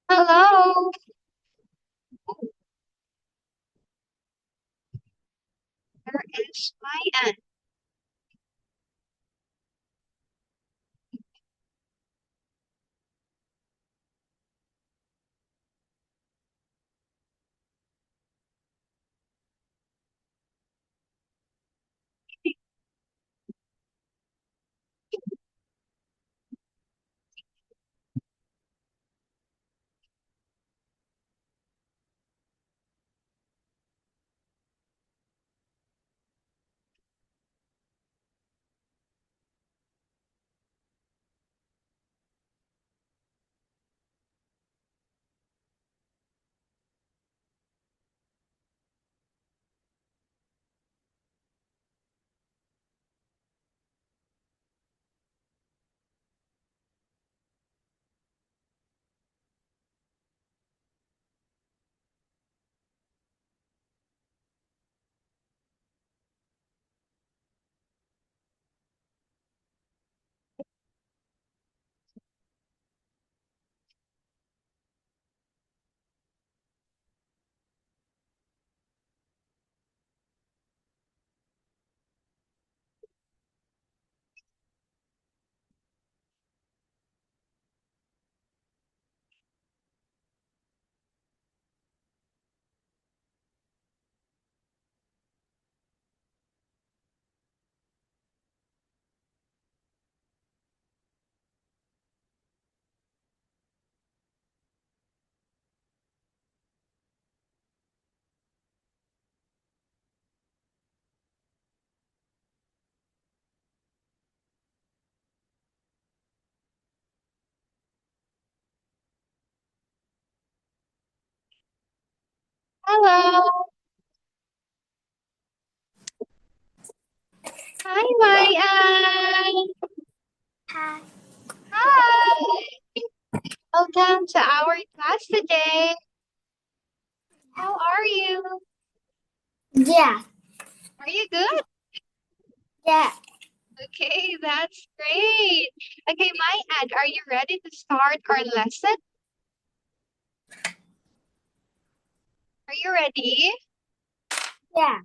Hello. Where is my end? Hello. Hi, Mayan. Hi. Hi. Welcome to our class today. How are you? Yeah, Are you good? yeah, Okay, that's great. Okay, Mayan, are you ready to start our lesson? Are you ready? yeah,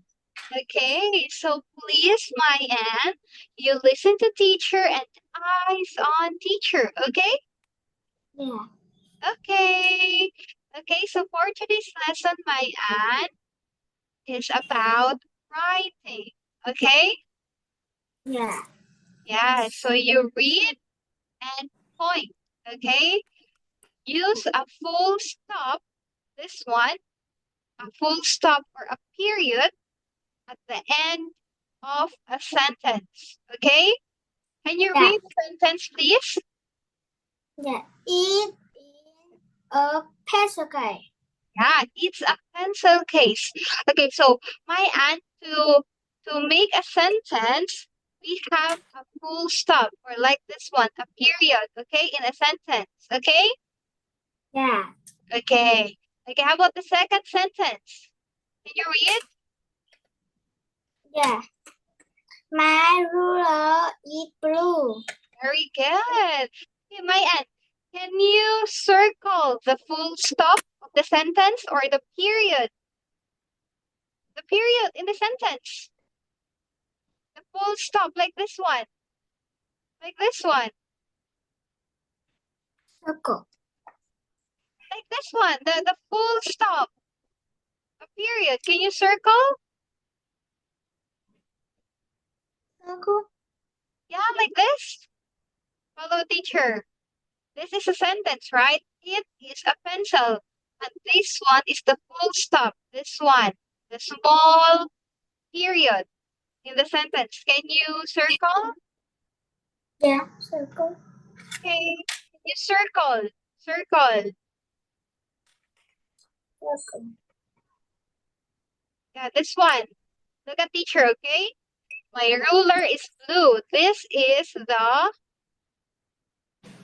Okay, so please, Mayan, you listen to teacher and eyes on teacher, okay? yeah, Okay. Okay, so for today's lesson, Mayan, is about writing. Okay? yeah, Yeah, so you read and point. Okay? Use a full stop, this one, a full stop or a period at the end of a sentence. Okay? Can you yeah, read the sentence, please? yeah. It in a pencil case. Yeah, it's a pencil case. Okay, so my aunt to make a sentence, we have a full stop or like this one, a period, okay, in a sentence. Okay? Yeah, Okay. Okay, how about the second sentence? Can you read? yeah. My ruler is blue. Very good. Okay, my aunt, can you circle the full stop of the sentence or the period? The period in the sentence. The full stop like this one. Like this one. Circle. Like this one, the full stop, a period. Can you circle? Circle. Yeah, like this. Follow teacher. This is a sentence, right? It is a pencil. And this one is the full stop. This one, the small period in the sentence. Can you circle? Yeah, circle. Okay. Can you circle? Circle. Circle. Yeah, this one. Look at teacher, okay? My ruler is blue. This is the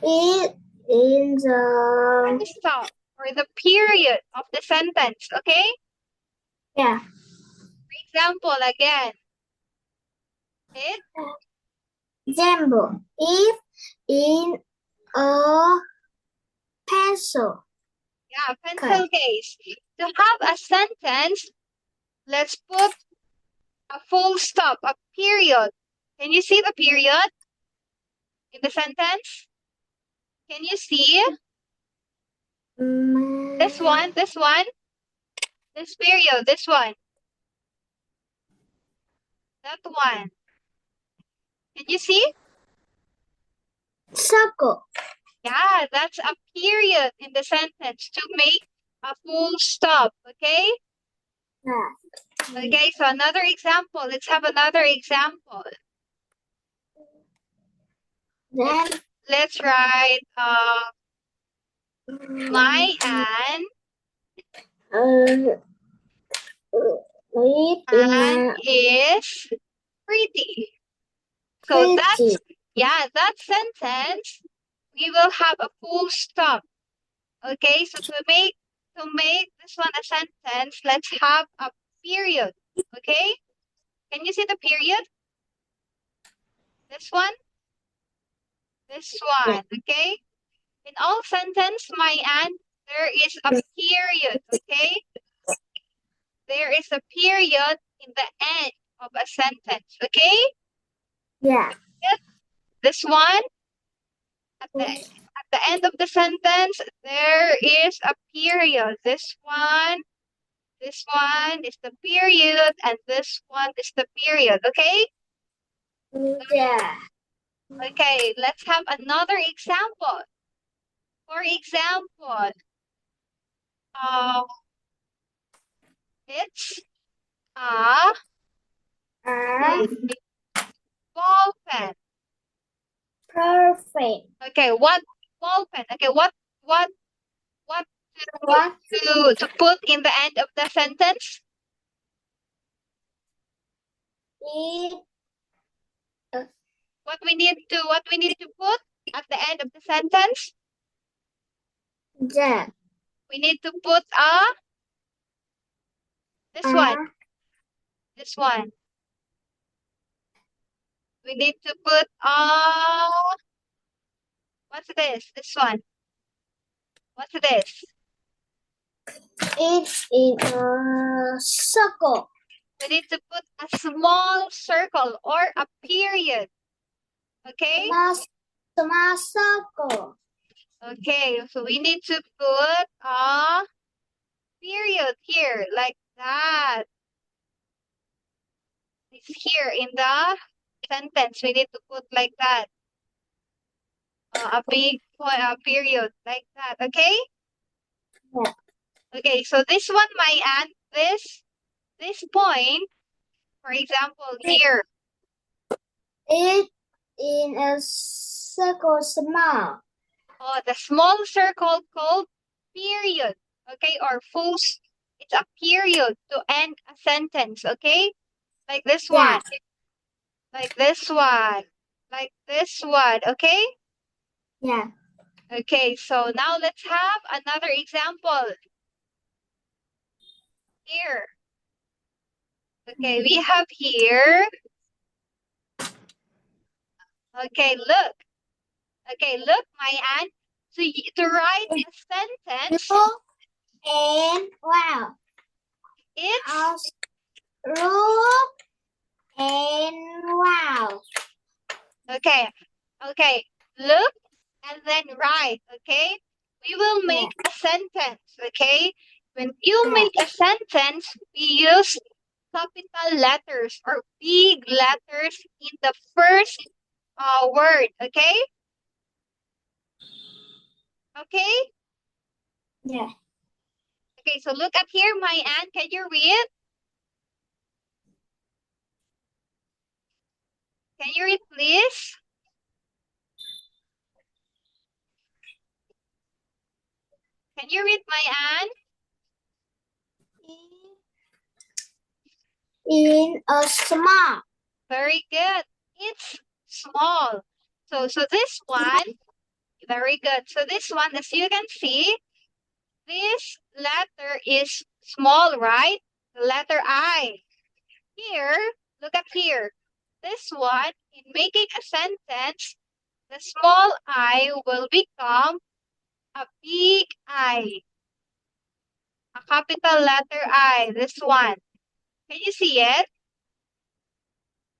It in full the stop or the period of the sentence, okay? yeah, Example again. It Example, if in a pencil. Yeah, pencil case. To have a sentence, let's put a full stop, a period. Can you see the period in the sentence? Can you see this one, this period, this one, that one? Can you see? Circle. Yeah, that's a period in the sentence to make a full stop, okay? Yeah. Okay, so another example. Let's have another example. Then Let's write my Anne read in is pretty. So pretty. that sentence, we will have a full stop. Okay, so to make this one a sentence, let's have a period. Okay? Can you see the period? This one? This one, okay? In all sentence, my Anne, there is a period, okay? There is a period in the end of a sentence, okay? Yeah. This one, at the end of the sentence, there is a period. This one is the period, and this one is the period, okay? Yeah. Okay, let's have another example. For example, um, it's a ball pen. Perfect. Okay, what ball pen? Okay, what What? to put in the end of the sentence? It What we need to put at the end of the sentence? the We need to put this one. This one. We need to put what's this? This one. What's this? it's in a circle. We need to put a small circle or a period. Okay? Small circle. Okay, so we need to put a period here, like that. It's here in the sentence. We need to put like that. A big point, a period, like that. Okay? Yeah. Okay, so this one might add this point, for example, here. It in a circle small. Oh, the small circle called period. Okay, or it's a period to end a sentence. Okay, like this Yeah. one, like this one, like this one. Okay. Yeah. Okay, so now let's have another example. Here. Okay, we have here. Okay, look. Okay, look, my aunt. To write a sentence, And wow. it's Look and wow. okay. Okay, look and then write. Okay, we will make a sentence. Okay, when you make a sentence, we use capital letters or big letters in the first word. Okay. Okay. Yeah. Okay. So look up here, my aunt. Can you read? Can you read, please? Can you read, my aunt? In a small. Very good. It's small. So this one, very good. So this one, as you can see, this letter is small, right? The letter I. Here, look up here. this one, in making a sentence, the small I will become a big I, a capital letter I, this one. Can you see it?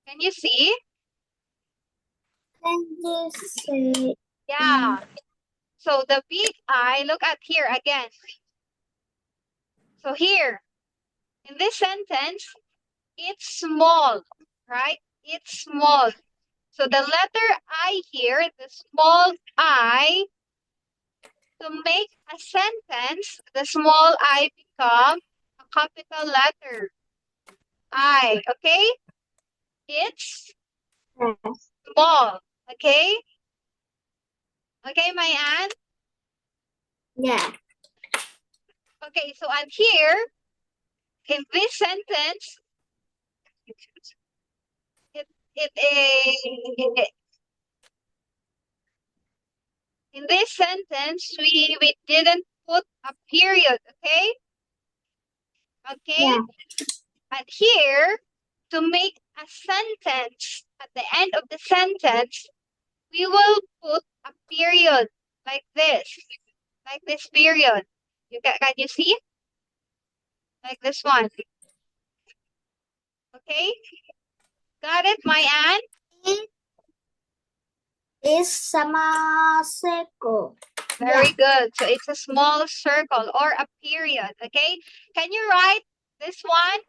Can you see? Can you say? Yeah. So the big I, look at here again. So here, in this sentence, it's small, right? It's small. So the letter I here, the small I, to make a sentence, the small I become a capital letter I, okay? It's Yes. small, okay? Okay, my aunt? Yeah. Okay, so and here, in this sentence, it in this sentence, we didn't put a period, okay? Okay? Yeah. And here, to make a sentence, at the end of the sentence, we will put a period like this period. Can you see? Like this one. Okay? Got it, my aunt? It is Samaseko. Very good. So it's a small circle or a period. Okay? Can you write this one?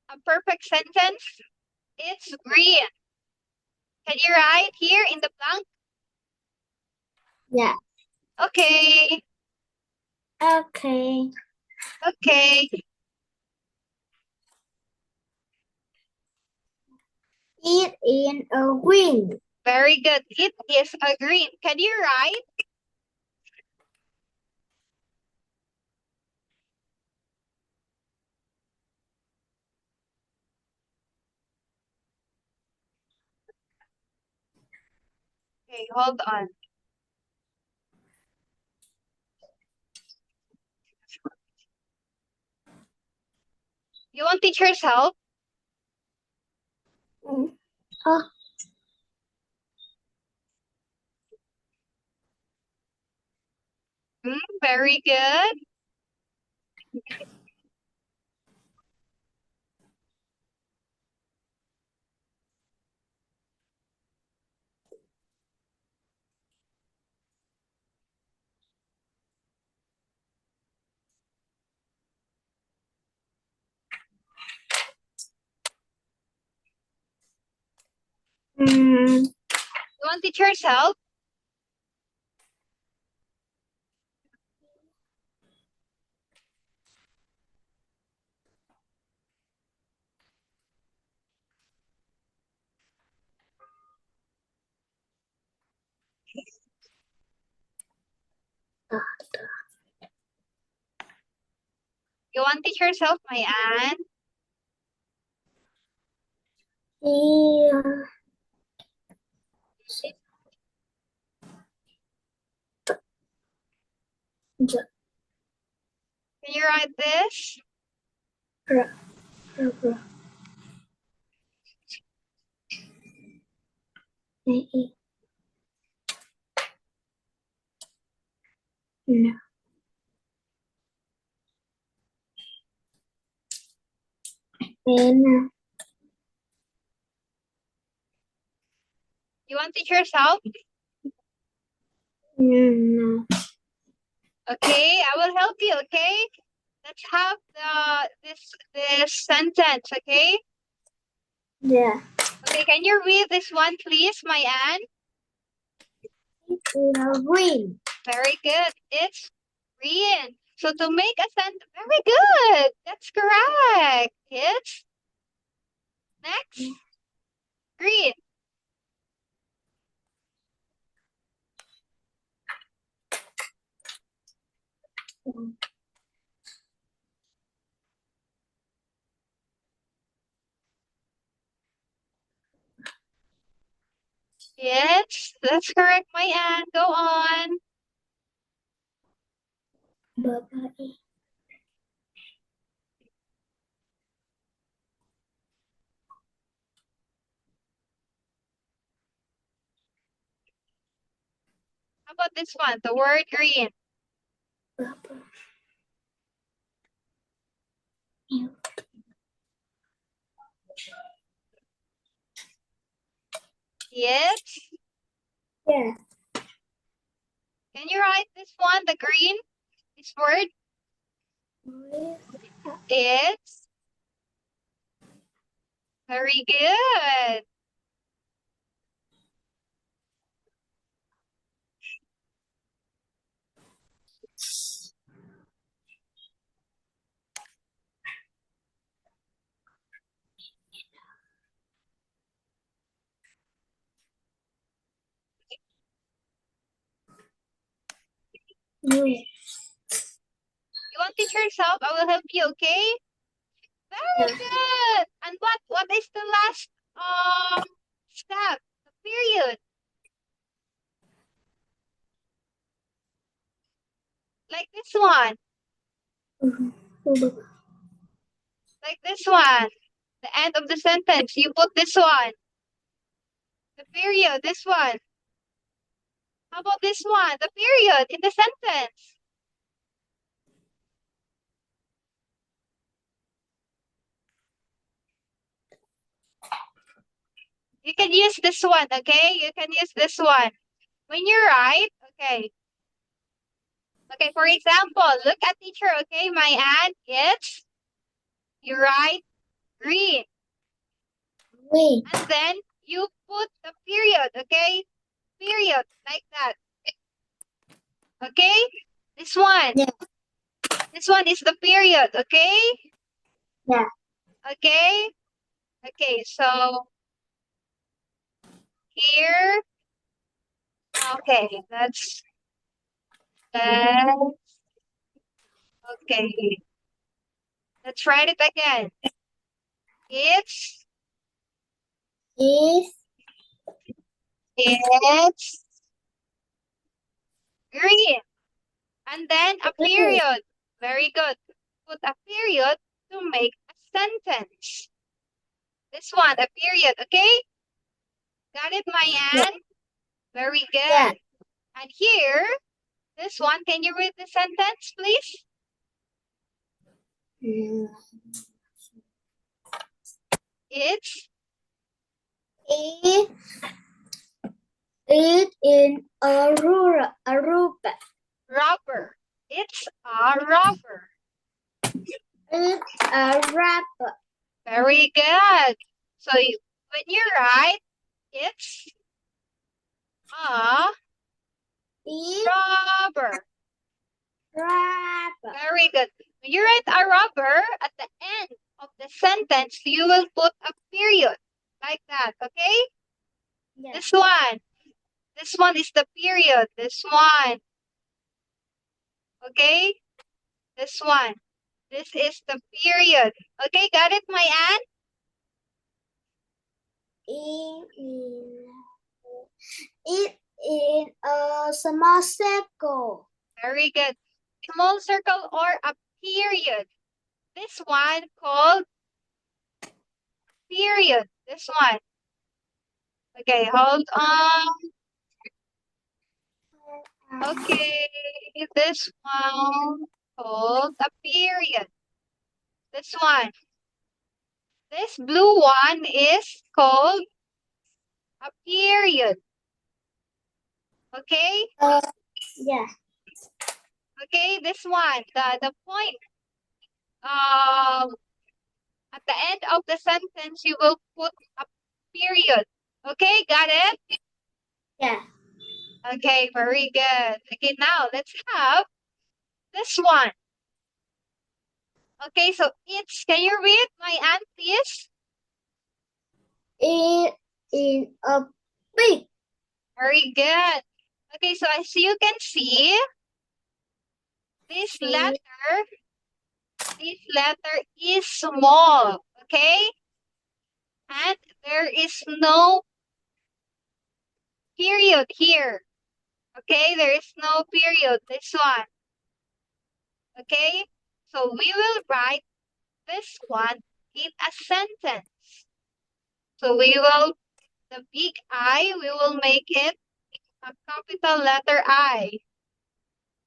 A perfect sentence? It's green. Can you write here in the blank? Yeah. Okay. Okay. Okay. It in a green. Very good. It is a green. Can you write? Okay, hold on. You want teacher's help? Oh. Very good. Mm. You want teacher's help? You want teacher's help, my aunt? Yeah. Can you write this? No. Then You want teacher's help? no. Okay, I will help you, okay? Let's have this sentence, okay? Yeah. Okay, can you read this one, please, my aunt? It's in a green. Very good. It's green. So to make a sentence, very good. That's correct. It's next green. Yes, that's correct, my aunt. Go on. Bye-bye. How about this one? The word green. Purple. It's. Yeah. Can you write this one? The green. This word. It's. Very good. No. You want to teach yourself? I will help you, okay? Very good. And what is the last step? The period. Like this one. Like this one. The end of the sentence. You put this one. The period. This one. How about this one? The period in the sentence. You can use this one, okay? You can use this one. When you write, okay. Okay, for example, look at teacher, okay? My aunt, it's, you write green. Green. And then you put the period, okay? Period, like that. Okay? This one. Yeah. This one is the period, okay? Yeah. Okay? Okay, so here. Okay, okay. Let's write it again. It's Is it's green. And then a green. period. Very good. Put a period to make a sentence. This one, a period, okay? Got it, Mayan? Very good. Yeah. And here, this one, can you read the sentence, please? It's It in Aruba. rubber. It's a rubber. It's a wrapper. Very good. So when you write, it's a It's rubber. wrapper. Very good. When you write a rubber, at the end of the sentence, you will put a period. Like that, okay? Yeah. This one. This one is the period. This one. Okay? This one. This is the period. Okay, got it, my aunt? It in a small circle. Very good. Small circle or a period. This one called period. This one. Okay, hold on. Okay, this one called a period. This one. This blue one is called a period. Okay? Yeah. Okay, this one. The point. Um, at the end of the sentence, you will put a period. Okay, got it? Yeah. Okay, very good. Okay, now let's have this one. Okay, so it's, can you read, my aunt, please? It in a pig. Very good. Okay, so as you can see, this letter is small, okay? And there is no period here. Okay, there is no period, this one. Okay, so we will write this one in a sentence. So we will, the big I, we will make it a capital letter I.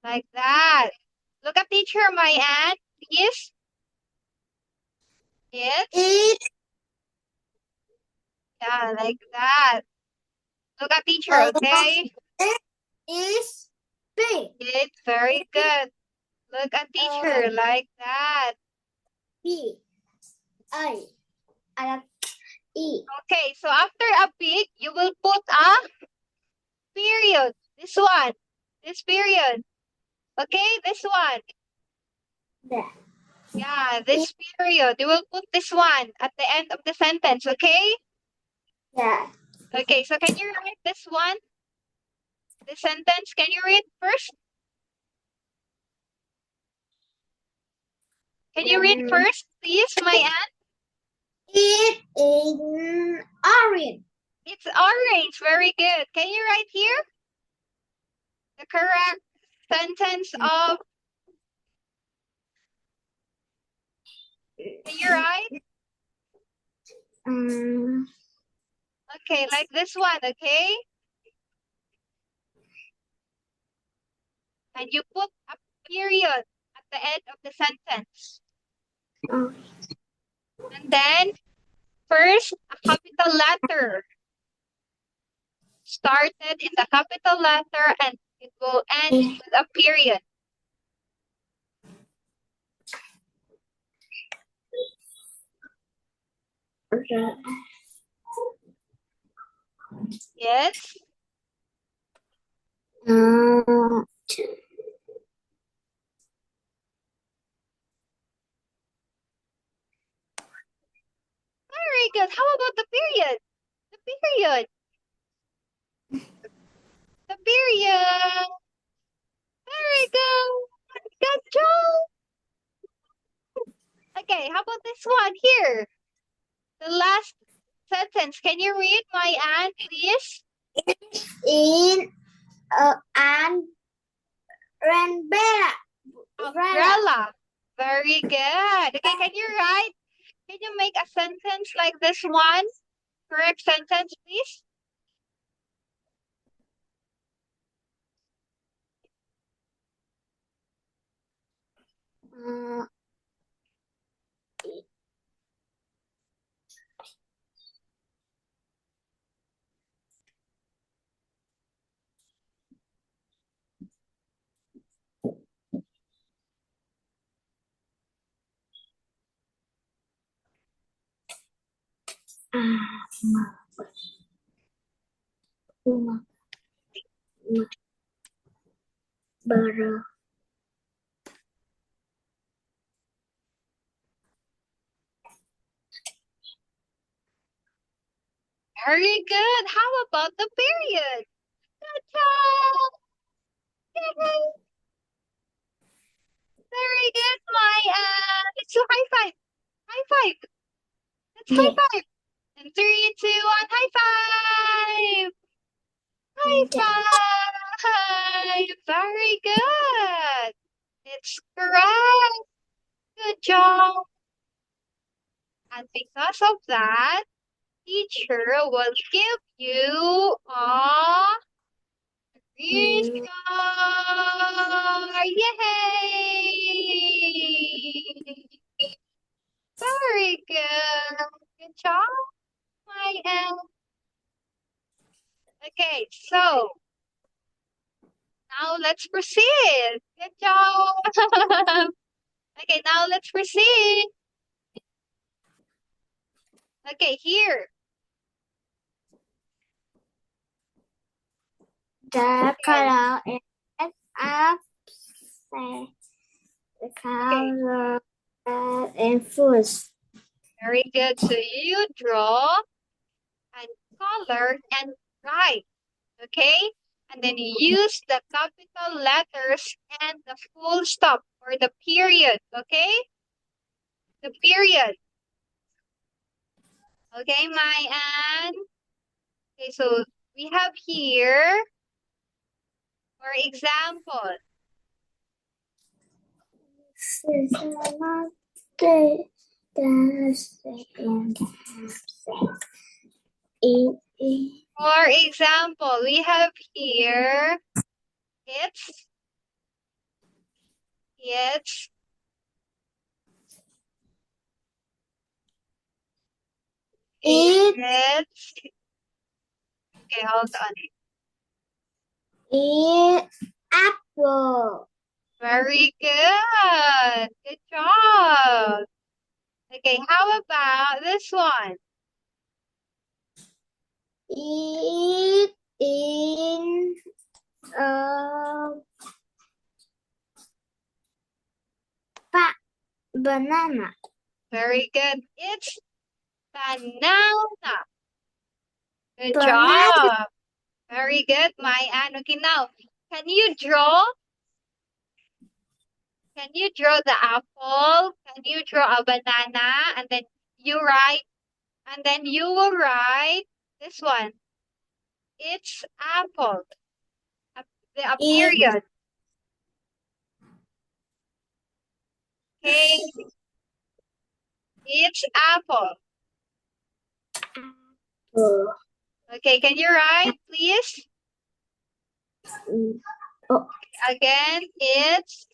Like that. Look at teacher, my aunt, please. It Yeah, like that. Look at teacher, okay? is big. It's very good. Look at teacher, like that. B I E. Okay, so after a big, you will put a period. This one. This period. Okay, this one. There. Yeah, this period. You will put this one at the end of the sentence, okay? Yeah. Okay, so can you write this one? The sentence, can you read first? Can you read first, please, my aunt? It is orange. It's orange. Very good. Can you write here the correct sentence of? Can you write? Okay, like this one, okay? And you put a period at the end of the sentence. And then first, a capital letter. Started in the capital letter and it will end with a period. Yes. Very good. How about the period? The period. The period. Very good. Good job. Okay, how about this one here? The last sentence. Can you read, my aunt, please? In an umbrella. Umbrella. Very good. Okay, can you write? Can you make a sentence like this one? Correct sentence, please. Very good. How about the period? Good job. Yay. Very good, my let's do high five. High five. Let's high five. And 3, 2, 1, high five. High five. Very good. It's correct. Good job. And because of that, teacher will give you a green star. Yay! Very good. Good job, my end. Okay, so now let's proceed. Good job. Okay, now let's proceed. Okay, here. The color is absent. The color and foods. Very good. So you draw and color and write. Okay? And then you use the capital letters and the full stop or the period. Okay? The period. Okay, my Anne? Okay, so we have here, for example, For example, we have here, it's okay, hold on. It's apple. Very good. Good job. Okay, how about this one? It in banana. Very good. It's banana. Good Banana. job. Very good, Mayan. Okay, now, can you draw? Can you draw the apple? Can you draw a banana? And then you write, and then you will write this one. It's apple. A period. Okay. It's apple. Okay, can you write, please? Oh. Again, it's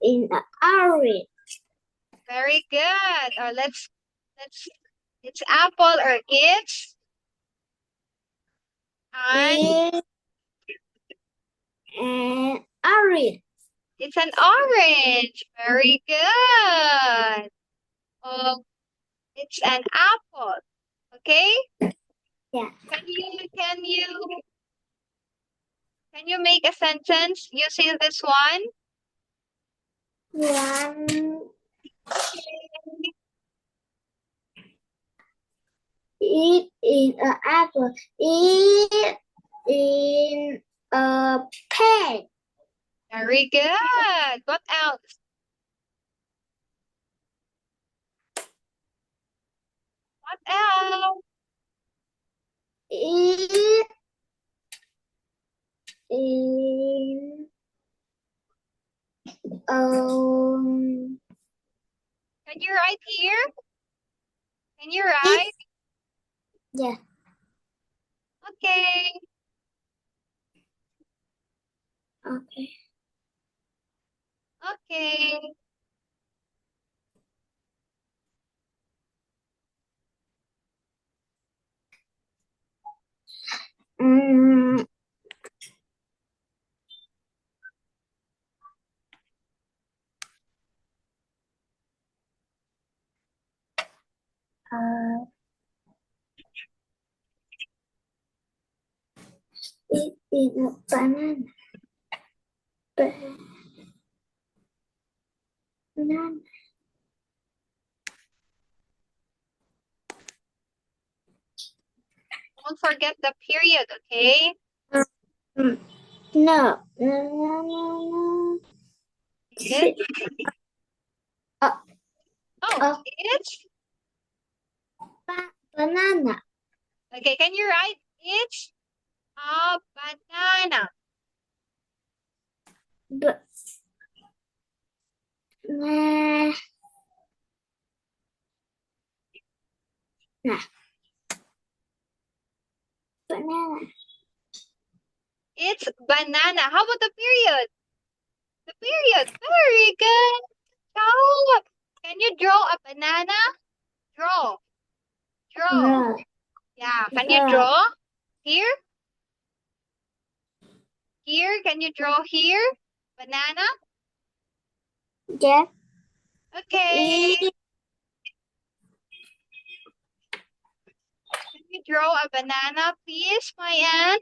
in orange. very good. Or let's it's apple or it's and orange. it's an orange. Very good. Oh, it's an apple. Okay? Yeah. Can you make a sentence using this one? One. Eat in an apple. Eat in a pen. Very good. What else? What else? Eat in Can you write here? Can you write? Yeah. Okay. Okay. Okay. Eat in a banana. Banana. Don't forget the period, okay? No. No. It's it's banana. okay. Can you write? It's a banana. Banana. It's banana. How about the period? The period. Very good. Job. Can you draw a banana? Draw. Draw. Yeah. Can you draw here? Here. Can you draw here? Banana. Yeah. Okay. Can you draw a banana, please, Mayan?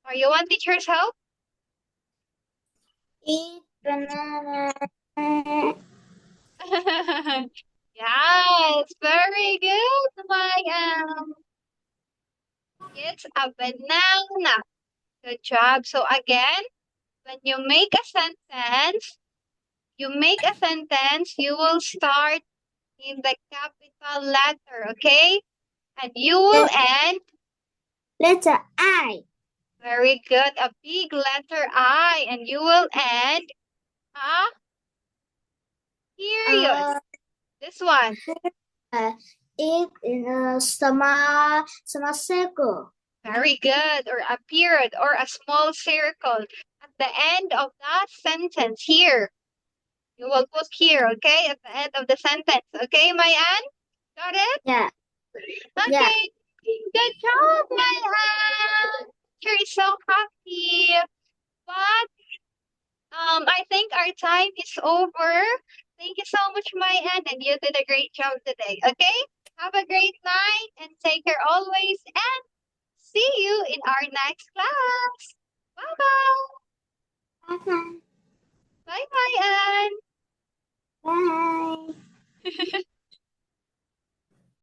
Or you want teacher's help? Eat banana. Yes, very good, Mayan. It's a banana. Good job. So again, when you make a sentence, you will start in the capital letter, okay? And you will end. Letter I. Very good. A big letter I. And you will end a period. This one. It in a sama circle. Very good. Or appeared, or a small circle. At the end of that sentence here. You will put here, okay? At the end of the sentence. Okay, Mayan? Got it? Yeah. Okay. Yeah. Good job, Mayan. You're so happy. But I think our time is over. Thank you so much, Mayan, and you did a great job today. Okay? Have a great night and take care always. And see you in our next class. Bye-bye. Bye bye. Bye-bye.